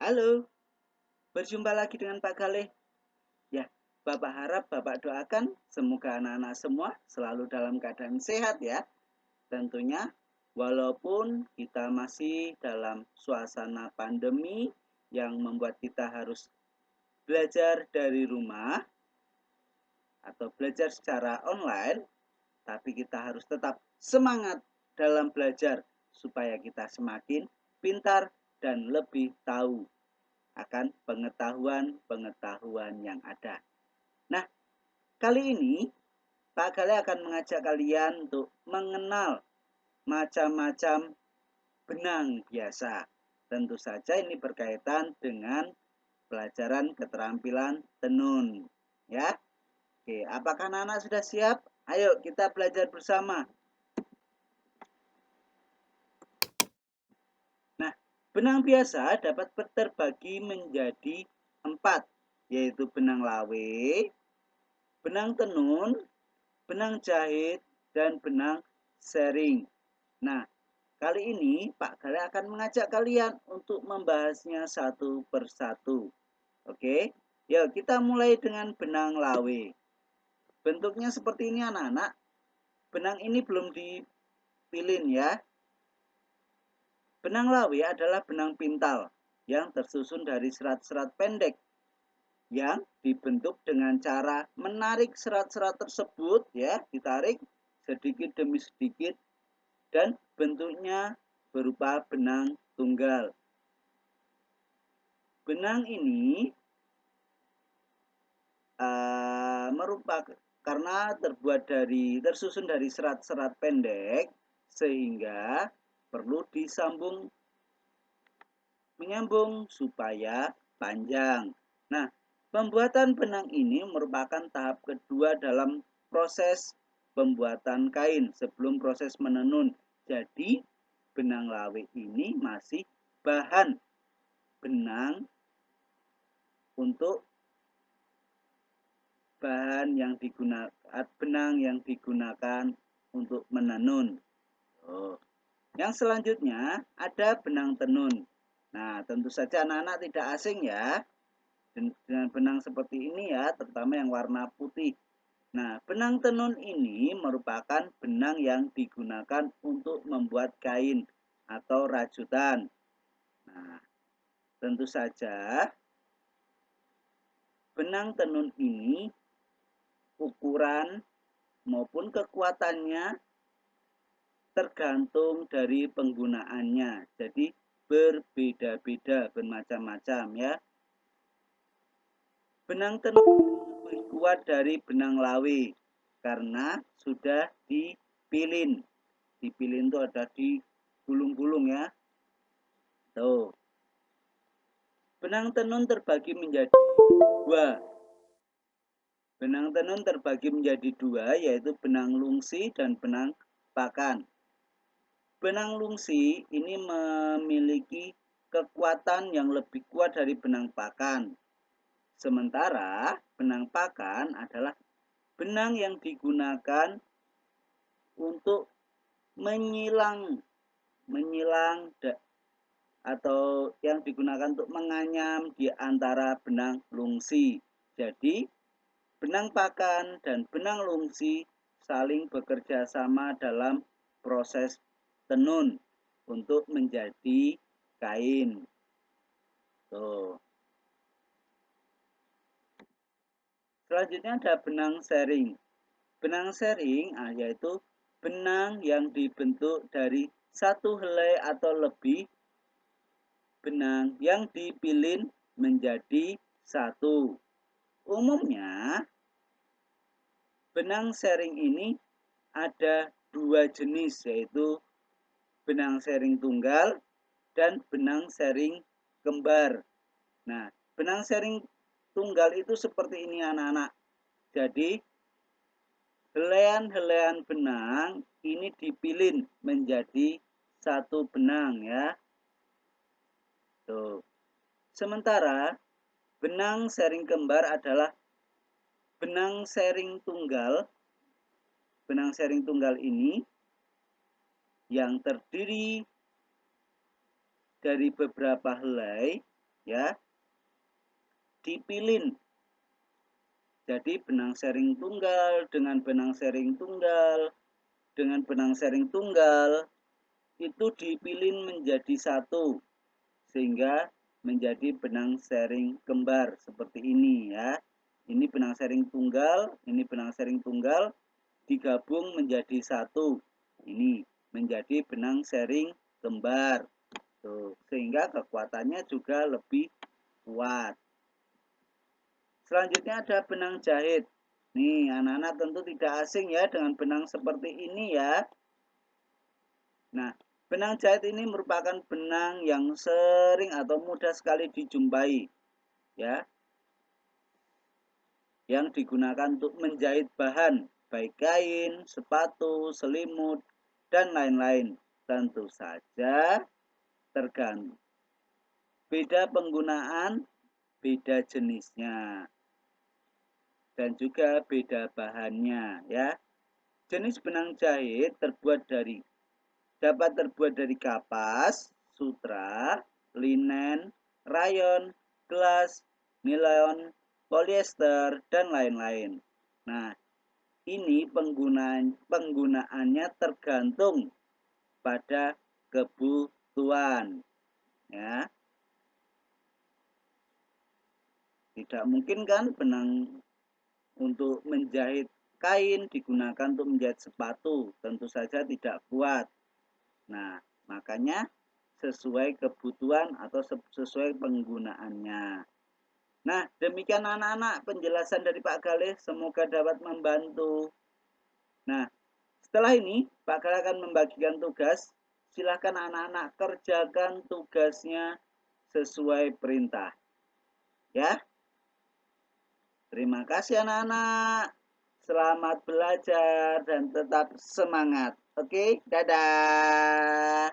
Halo, berjumpa lagi dengan Pak Galih. Ya, Bapak harap Bapak doakan semoga anak-anak semua selalu dalam keadaan sehat ya. Tentunya walaupun kita masih dalam suasana pandemi yang membuat kita harus belajar dari rumah atau belajar secara online, tapi kita harus tetap semangat dalam belajar supaya kita semakin pintar dan lebih tahu akan pengetahuan-pengetahuan yang ada. Nah, kali ini Pak Gale akan mengajak kalian untuk mengenal macam-macam benang biasa. Tentu saja ini berkaitan dengan pelajaran keterampilan tenun. Ya, oke, apakah anak-anak sudah siap? Ayo kita belajar bersama. Nah, benang biasa dapat terbagi menjadi 4, yaitu benang lawe, benang tenun, benang jahit, dan benang sharing. Nah, kali ini Pak Gale akan mengajak kalian untuk membahasnya satu persatu. Oke, yuk kita mulai dengan benang lawe. Bentuknya seperti ini anak-anak. Benang ini belum dipilin ya. Benang lawe adalah benang pintal yang tersusun dari serat-serat pendek yang dibentuk dengan cara menarik serat-serat tersebut ya, ditarik sedikit demi sedikit dan bentuknya berupa benang tunggal. Benang ini merupakan karena tersusun dari serat-serat pendek sehingga perlu menyambung supaya panjang. Nah, pembuatan benang ini merupakan tahap kedua dalam proses pembuatan kain sebelum proses menenun. Jadi, benang lawe ini masih bahan benang untuk benang yang digunakan untuk menenun. Yang selanjutnya ada benang tenun. Nah, tentu saja anak-anak tidak asing ya dengan benang seperti ini ya, terutama yang warna putih. Nah, benang tenun ini merupakan benang yang digunakan untuk membuat kain atau rajutan. Nah, tentu saja benang tenun ini ukuran maupun kekuatannya tergantung dari penggunaannya. Jadi berbeda-beda, bermacam-macam ya. Benang tenun lebih kuat dari benang lawe karena sudah dipilin. Dipilin itu ada di gulung-gulung ya. Tuh. Benang tenun terbagi menjadi 2. Benang tenun terbagi menjadi 2, yaitu benang lungsi dan benang pakan. Benang lungsi ini memiliki kekuatan yang lebih kuat dari benang pakan. Sementara benang pakan adalah benang yang digunakan untuk menyilang atau yang digunakan untuk menganyam di antara benang lungsi. Jadi, benang pakan dan benang lungsi saling bekerja sama dalam proses tenun untuk menjadi kain. Tuh. Selanjutnya ada benang sharing. Benang sharing yaitu benang yang dibentuk dari satu helai atau lebih benang yang dipilin menjadi satu. Umumnya, benang sharing ini ada 2 jenis, yaitu benang sharing tunggal dan benang sharing kembar. Nah, benang sharing tunggal itu seperti ini anak-anak. Jadi, helaian-helaian benang ini dipilin menjadi satu benang ya. Tuh. Sementara benang sharing kembar adalah benang sharing tunggal. Benang sharing tunggal ini yang terdiri dari beberapa helai ya, dipilin. Jadi benang sharing tunggal dengan benang sharing tunggal dengan benang sharing tunggal itu dipilin menjadi satu sehingga menjadi benang sharing kembar seperti ini ya. Ini benang sharing tunggal, ini benang sharing tunggal digabung menjadi satu. Ini menjadi benang sharing kembar. Tuh, sehingga kekuatannya juga lebih kuat. Selanjutnya ada benang jahit. Nih, anak-anak tentu tidak asing ya dengan benang seperti ini ya. Nah, benang jahit ini merupakan benang yang sering atau mudah sekali dijumpai ya, yang digunakan untuk menjahit bahan baik kain, sepatu, selimut, dan lain-lain. Tentu saja tergantung beda penggunaan, beda jenisnya, dan juga beda bahannya ya. Jenis benang jahit dapat terbuat dari kapas, sutra, linen, rayon, gelas, nilon, polyester, dan lain-lain. Nah, ini penggunaannya tergantung pada kebutuhan ya. Tidak mungkin kan benang untuk menjahit kain digunakan untuk menjahit sepatu, tentu saja tidak kuat. Nah, makanya sesuai kebutuhan atau sesuai penggunaannya. Nah, demikian anak-anak penjelasan dari Pak Galih, semoga dapat membantu. Nah, setelah ini Pak Galih akan membagikan tugas. Silakan anak-anak kerjakan tugasnya sesuai perintah. Ya. Terima kasih anak-anak. Selamat belajar dan tetap semangat. Oke, dadah.